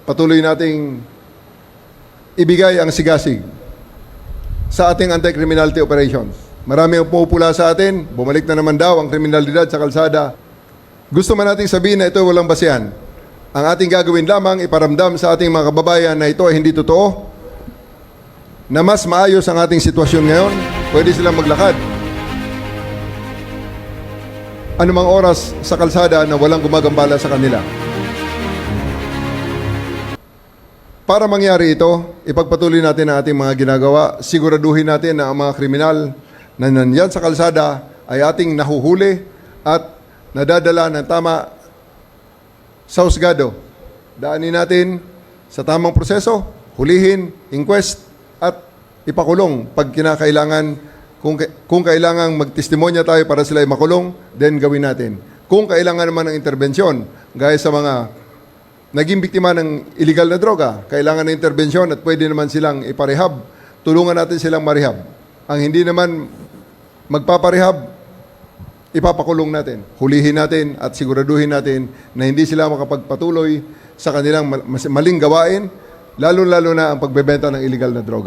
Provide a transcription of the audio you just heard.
patuloy nating ibigay ang sigasig sa ating anti-criminality operations. Marami ang pumupula sa atin, bumalik na naman daw ang kriminalidad sa kalsada. Gusto man nating sabihin na ito walang basehan. Ang ating gagawin lamang, iparamdam sa ating mga kababayan na ito ay hindi totoo, na mas maayos ang ating sitwasyon ngayon, pwede silang maglakad anumang oras sa kalsada na walang gumagambala sa kanila. Para mangyari ito, ipagpatuloy natin ang ating mga ginagawa, siguraduhin natin na ang mga kriminal na nandyan sa kalsada ay ating nahuhuli at nadadala ng tama sa husgado. Daanin natin sa tamang proseso, hulihin, inquest, at ipakulong pag kinakailangan. Kung kailangan magtestimonya tayo para sila ay makulong, then gawin natin. Kung kailangan naman ng interbensyon, gaya sa mga naging biktima ng illegal na droga, kailangan ng interbensyon at pwede naman silang iparehab, tulungan natin silang marehab. Ang hindi naman magpaparehab, ipapakulong natin, hulihin natin at siguraduhin natin na hindi sila makapagpatuloy sa kanilang maling gawain, lalo-lalo na ang pagbebenta ng illegal na droga.